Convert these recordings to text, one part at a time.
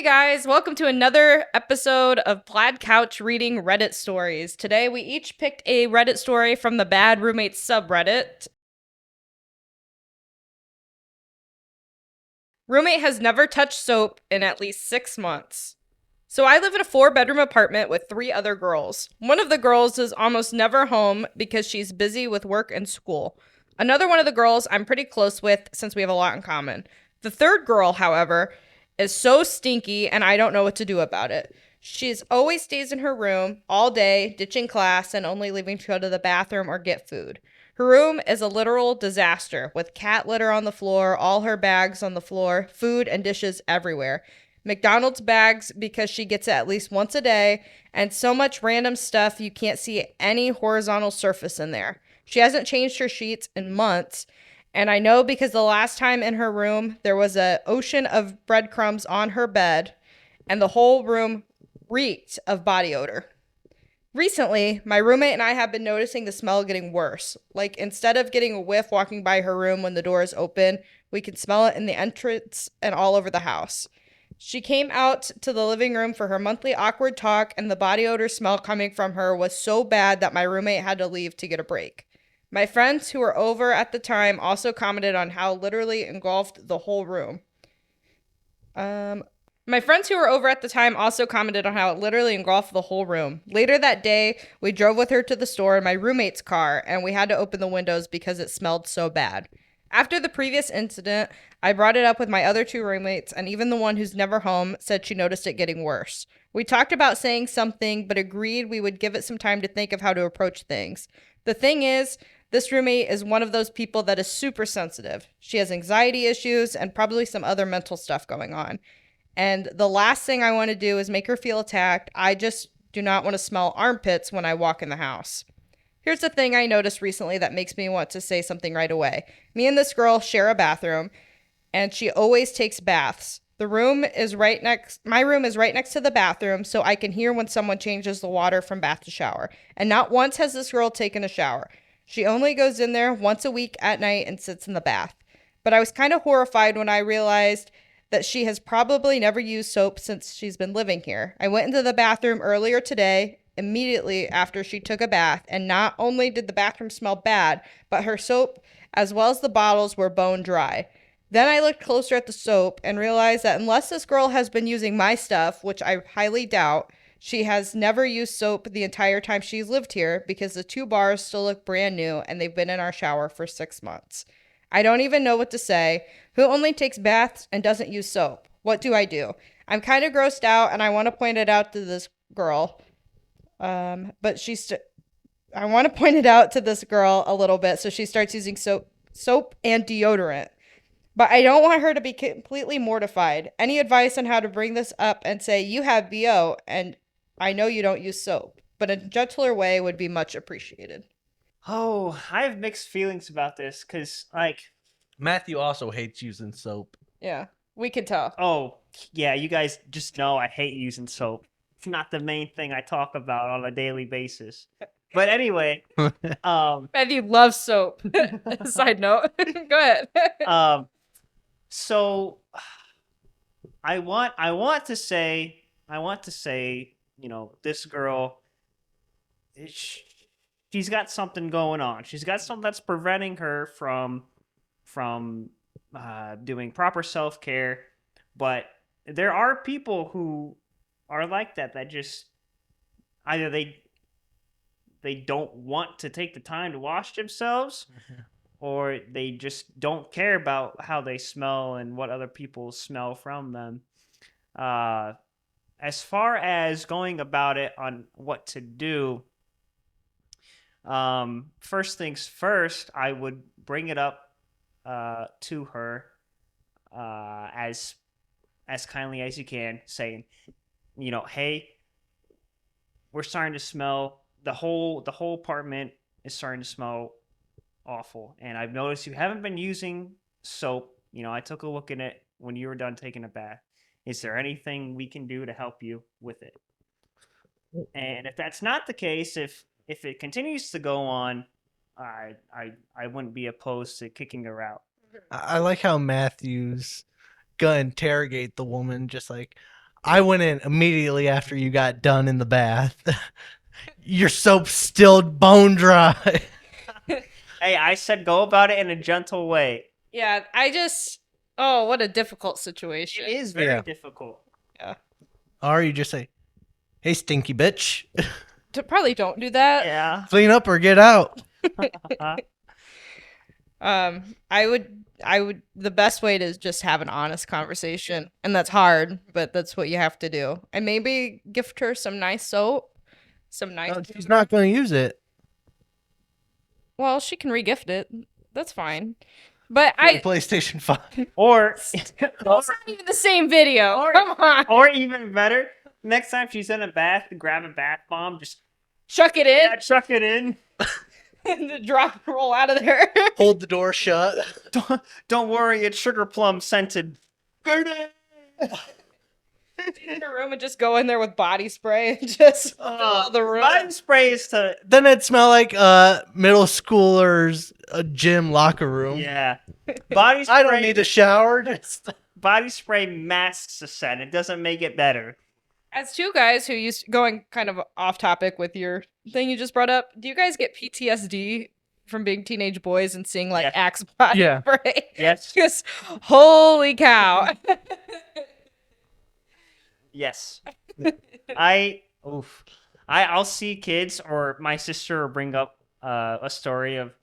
Guys, welcome to another episode of Plaid Couch Reading Reddit Stories. Today we each picked a Reddit story from the Bad Roommates subreddit. Roommate has never touched soap in at least 6 months. So I live in a 4-bedroom apartment with 3 other girls. One of the girls is almost never home because she's busy with work and school. Another one of the girls I'm pretty close with since we have a lot in common. The third girl, however, is so stinky and I don't know what to do about it. She's always stays in her room all day, ditching class and only leaving to go to the bathroom or get food. Her room is a literal disaster with cat litter on the floor, all her bags on the floor, food and dishes everywhere. McDonald's bags because she gets it at least once a day, and so much random stuff you can't see any horizontal surface in there. She hasn't changed her sheets in months, and I know because the last time in her room there was an ocean of breadcrumbs on her bed, and the whole room reeked of body odor. Recently, my roommate and I have been noticing the smell getting worse. Like, instead of getting a whiff walking by her room when the door is open, we can smell it in the entrance and all over the house. She came out to the living room for her monthly awkward talk, and the body odor smell coming from her was so bad that my roommate had to leave to get a break. My friends who were over at the time also commented on how literally engulfed the whole room. My friends who were over at the time also commented on how it literally engulfed the whole room. Later that day, we drove with her to the store in my roommate's car, and we had to open the windows because it smelled so bad. After the previous incident, I brought it up with my other 2 roommates, and even the one who's never home said she noticed it getting worse. We talked about saying something, but agreed we would give it some time to think of how to approach things. The thing is, this roommate is one of those people that is super sensitive. She has anxiety issues and probably some other mental stuff going on. And the last thing I want to do is make her feel attacked. I just do not want to smell armpits when I walk in the house. Here's the thing I noticed recently that makes me want to say something right away. Me and this girl share a bathroom, and she always takes baths. My room is right next to the bathroom, so I can hear when someone changes the water from bath to shower. And not once has this girl taken a shower. She only goes in there once a week at night and sits in the bath. But I was kind of horrified when I realized that she has probably never used soap since she's been living here. I went into the bathroom earlier today, immediately after she took a bath, and not only did the bathroom smell bad, but her soap, as well as the bottles, were bone dry. Then I looked closer at the soap and realized that unless this girl has been using my stuff, which I highly doubt, she has never used soap the entire time she's lived here because the 2 bars still look brand new and they've been in our shower for 6 months. I don't even know what to say. Who only takes baths and doesn't use soap? What do I do? I'm kind of grossed out and I want to point it out to this girl. I want to point it out to this girl a little bit so she starts using soap and deodorant. But I don't want her to be completely mortified. Any advice on how to bring this up and say, you have BO and I know you don't use soap, but a gentler way would be much appreciated. Oh, I have mixed feelings about this because, Matthew also hates using soap. Yeah, we can tell. oh, yeah, you guys just know I hate using soap. It's not the main thing I talk about on a daily basis. But anyway, Matthew loves soap. Side note. Go ahead. So I want to say, this girl, she's got something going on. She's got something that's preventing her from doing proper self-care. But there are people who are like that just either they don't want to take the time to wash themselves, or they just don't care about how they smell and what other people smell from them. As far as going about it on what to do, first things first, I would bring it up to her as kindly as you can, saying, hey, we're starting to smell, the whole apartment is starting to smell awful, and I've noticed you haven't been using soap. I took a look at it when you were done taking a bath. Is there anything we can do to help you with it? And if that's not the case, if it continues to go on, I wouldn't be opposed to kicking her out. I like how Matthew's gonna interrogate the woman, just like, I went in immediately after you got done in the bath. Your soap's still bone dry. Hey, I said go about it in a gentle way. Yeah, oh, what a difficult situation. It is very Yeah. difficult. Or you just say, hey, stinky bitch. Probably don't do that. Yeah. Clean up or get out. I would, the best way to just have an honest conversation. And that's hard, but that's what you have to do. And maybe gift her some nice soap. Some nice. No, she's not going to use it. Well, she can regift it. That's fine. But For the PlayStation 5. Or, it's not even the same video. Come on. or even better, next time she's in a bath, grab a bath bomb, just Chuck it in. chuck it in. And drop and roll out of there. Hold the door shut. Don't worry, it's sugar plum scented. In the room and just go in there with body spray and just fill the room. Body spray is to Then it'd smell like middle schoolers' gym locker room. yeah. Body spray. I don't need a shower. Just... Body spray masks the scent. It doesn't make it better. As two guys who going kind of off topic with your thing you just brought up, do you guys get PTSD from being teenage boys and seeing like Yes. Axe body Yeah. spray? Yes. Just holy cow. Yes. I'll see kids or my sister will bring up a story of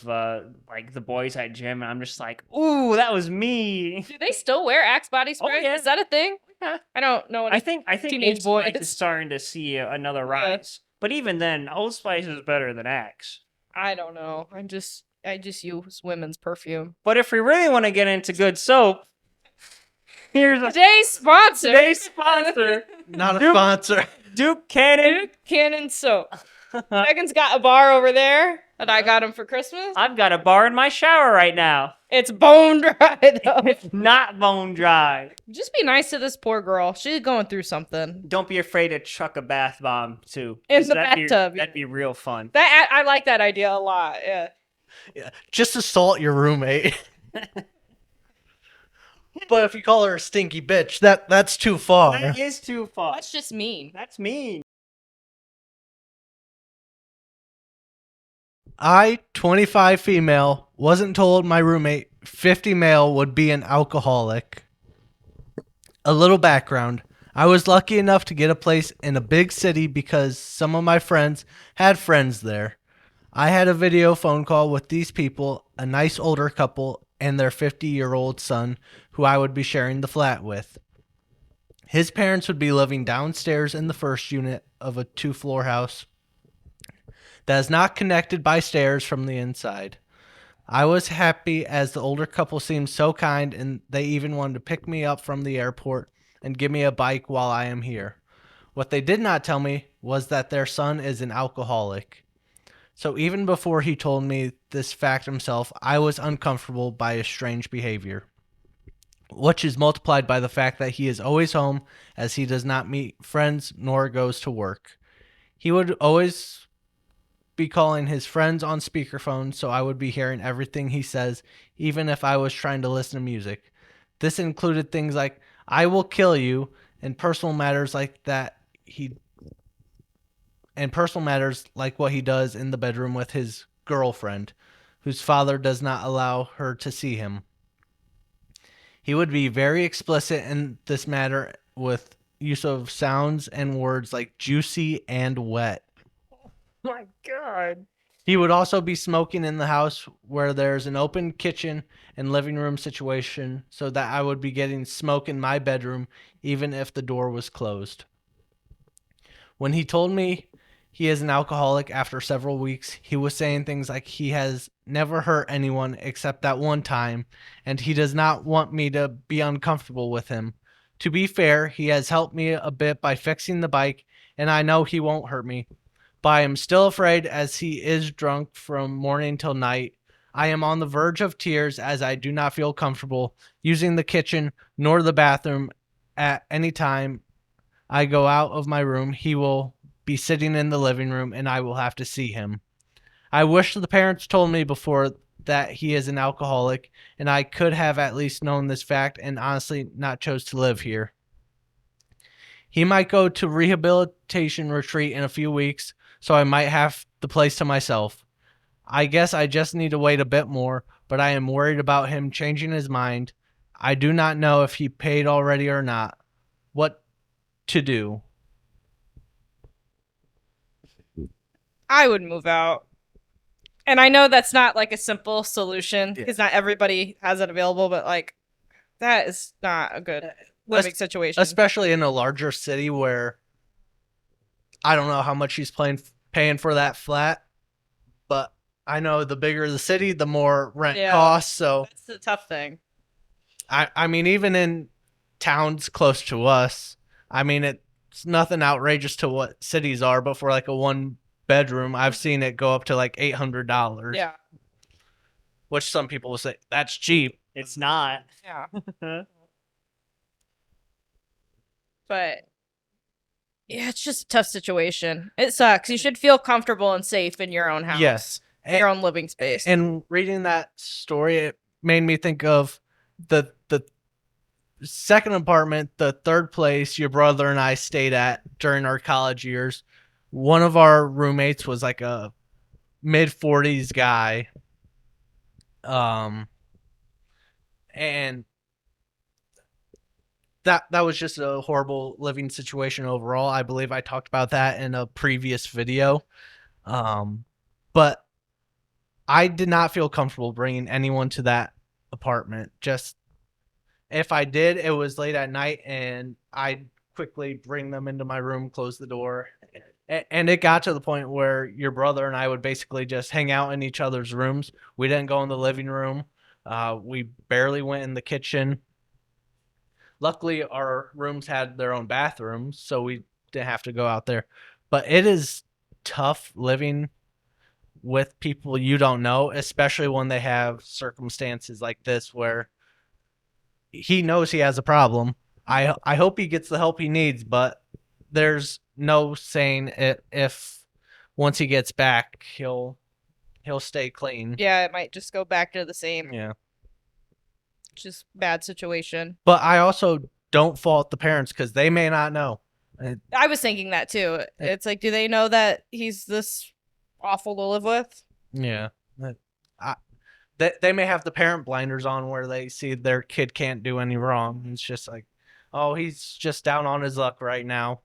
like the boys at gym, and I'm just like, ooh, that was me. Do they still wear Axe body spray? yeah. Is that a thing? Yeah. I don't know. I think teenage Old Spice boys. is starting to see another rise. But even then, Old Spice is better than Axe. I don't know. I just use women's perfume. But if we really want to get into good soap, here's Today's sponsor. today's sponsor, Not a Duke- sponsor. Duke Cannon. Cannon soap. Megan's got a bar over there that I got him for Christmas. I've got a bar in my shower right now. It's bone dry though. It's not bone dry. Just be nice to this poor girl. She's going through something. Don't be afraid to chuck a bath bomb too. In 'cause the that'd bathtub. That'd be real fun. That I like that idea a lot. Yeah. Yeah. Just assault your roommate. But if you call her a stinky bitch, that's too far. That is too far. That's just mean. That's mean. I, 25 female, wasn't told my roommate, 50 male, would be an alcoholic. A little background. I was lucky enough to get a place in a big city because some of my friends had friends there. I had a video phone call with these people, a nice older couple, and their 50-year-old son, who I would be sharing the flat with. His parents would be living downstairs in the first unit of a 2-floor house that is not connected by stairs from the inside. I was happy as the older couple seemed so kind and they even wanted to pick me up from the airport and give me a bike while I am here. What they did not tell me was that their son is an alcoholic. So even before he told me this fact himself, I was uncomfortable by his strange behavior, which is multiplied by the fact that he is always home as he does not meet friends nor goes to work. He would always be calling his friends on speakerphone, so I would be hearing everything he says, even if I was trying to listen to music. This included things like, I will kill you, and personal matters like what he does in the bedroom with his girlfriend, whose father does not allow her to see him. He would be very explicit in this matter with use of sounds and words like juicy and wet. My God. He would also be smoking in the house where there's an open kitchen and living room situation, so that I would be getting smoke in my bedroom even if the door was closed. When he told me he is an alcoholic after several weeks, he was saying things like he has never hurt anyone except that one time, and he does not want me to be uncomfortable with him. To be fair, he has helped me a bit by fixing the bike, and I know he won't hurt me. But I am still afraid as he is drunk from morning till night. I am on the verge of tears as I do not feel comfortable using the kitchen nor the bathroom at any time I go out of my room. He will be sitting in the living room and I will have to see him. I wish the parents told me before that he is an alcoholic and I could have at least known this fact and honestly not chose to live here. He might go to rehabilitation retreat in a few weeks, so I might have the place to myself. I guess I just need to wait a bit more, but I am worried about him changing his mind. I do not know if he paid already or not. What to do? I would move out. And I know that's not like a simple solution Yeah. because not everybody has it available, but like that is not a good living situation. Especially in a larger city where I don't know how much he's paying for that flat, but I know the bigger the city, the more rent Yeah. costs. So That's the tough thing. I mean, even in towns close to us, I mean, it's nothing outrageous to what cities are, but for like a 1 bedroom, I've seen it go up to like $800. Yeah. Which some people will say that's cheap. It's not. Yeah. But yeah, it's just a tough situation. It sucks. You should feel comfortable and safe in your own house. Yes. Your own living space. And reading that story, it made me think of the second apartment, the third place your brother and I stayed at during our college years. One of our roommates was like a mid-40s guy. And that was just a horrible living situation overall. I believe I talked about that in a previous video. But I did not feel comfortable bringing anyone to that apartment. Just if I did, it was late at night, and I'd quickly bring them into my room, close the door. And it got to the point where your brother and I would basically just hang out in each other's rooms. We didn't go in the living room. We barely went in the kitchen. Luckily, our rooms had their own bathrooms, so we didn't have to go out there. But it is tough living with people you don't know, especially when they have circumstances like this where he knows he has a problem. I hope he gets the help he needs, but there's no saying if once he gets back he'll stay clean. Yeah, it might just go back to the same. Yeah. Just bad situation. But I also don't fault the parents because they may not know. I was thinking that too. It's like, do they know that he's this awful to live with? Yeah. They may have the parent blinders on where they see their kid can't do any wrong. It's just like, oh, he's just down on his luck right now.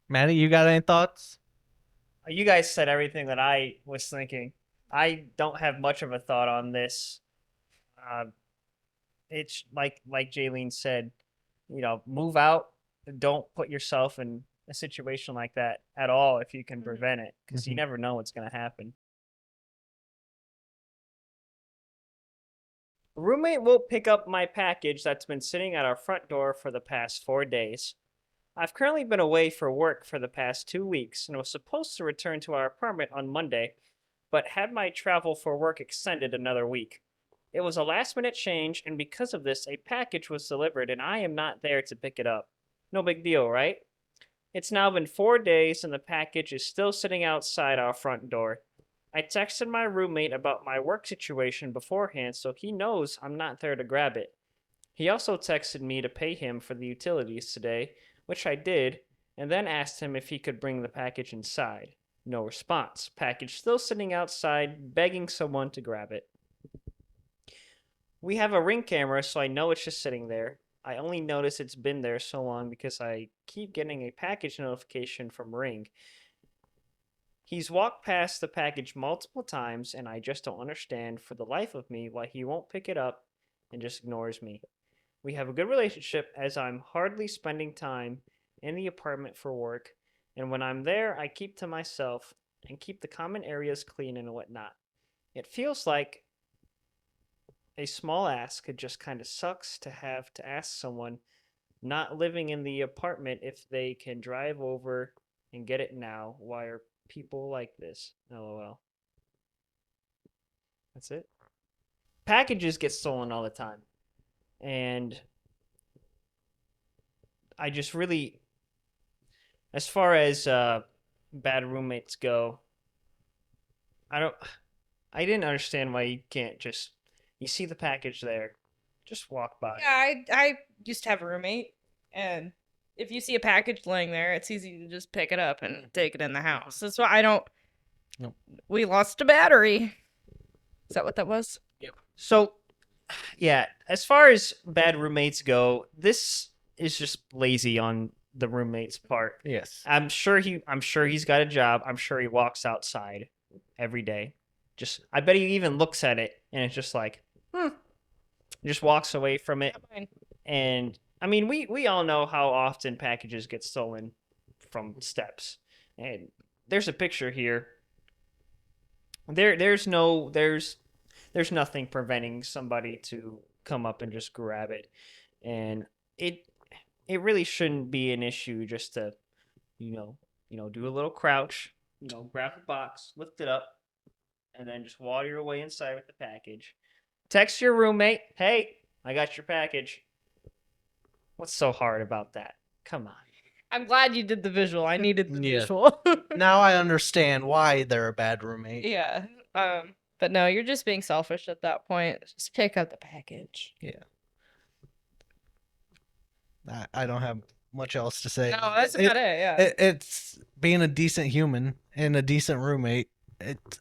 Maddie, you got any thoughts? You guys said everything that I was thinking. I don't have much of a thought on this. It's like Jaylene said, move out. Don't put yourself in a situation like that at all if you can prevent it, because you never know what's going to happen. A roommate will pick up my package that's been sitting at our front door for the past 4 days. I've currently been away for work for the past 2 weeks and was supposed to return to our apartment on Monday, but had my travel for work extended another week. It was a last-minute change, and because of this, a package was delivered, and I am not there to pick it up. No big deal, right? It's now been 4 days, and the package is still sitting outside our front door. I texted my roommate about my work situation beforehand, so he knows I'm not there to grab it. He also texted me to pay him for the utilities today, which I did, and then asked him if he could bring the package inside. No response. Package still sitting outside, begging someone to grab it. We have a Ring camera, so I know it's just sitting there. I only notice it's been there so long because I keep getting a package notification from Ring. He's walked past the package multiple times, and I just don't understand for the life of me why he won't pick it up and just ignores me. We have a good relationship as I'm hardly spending time in the apartment for work, and when I'm there, I keep to myself and keep the common areas clean and whatnot. It feels like a small ask. It just kind of sucks to have to ask someone not living in the apartment if they can drive over and get it now. Why are people like this? LOL. That's it. Packages get stolen all the time. And I just really, as far as bad roommates go, I didn't understand why you can't just, you see the package there, just walk by. Yeah, I used to have a roommate, and if you see a package laying there, it's easy to just pick it up and take it in the house. That's why I don't. Nope. We lost a battery. Is that what that was? So, yeah, as far as bad roommates go, this is just lazy on the roommate's part. Yes. I'm sure he's got a job. I'm sure he walks outside every day. I bet he even looks at it and it's just like, just walks away from it. Mine. And I mean, we all know how often packages get stolen from steps. And there's a picture here. There's nothing preventing somebody to come up and just grab it. And it really shouldn't be an issue just to, do a little crouch, grab the box, lift it up, and then just waddle your way inside with the package. Text your roommate, hey, I got your package. What's so hard about that? Come on. I'm glad you did the visual. I needed the Yeah. visual. Now I understand why they're a bad roommate. Yeah. But no, you're just being selfish at that point. Just pick up the package. I don't have much else to say. No, that's about it. Yeah. It's being a decent human and a decent roommate.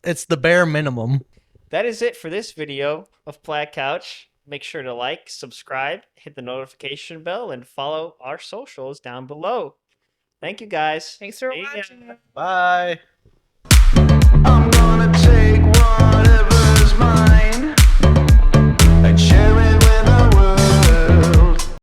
It's the bare minimum. That is it for this video of Plaid Couch. Make sure to like, subscribe, hit the notification bell, and follow our socials down below. Thank you, guys. Thanks for See ya. watching. Bye. I'm gonna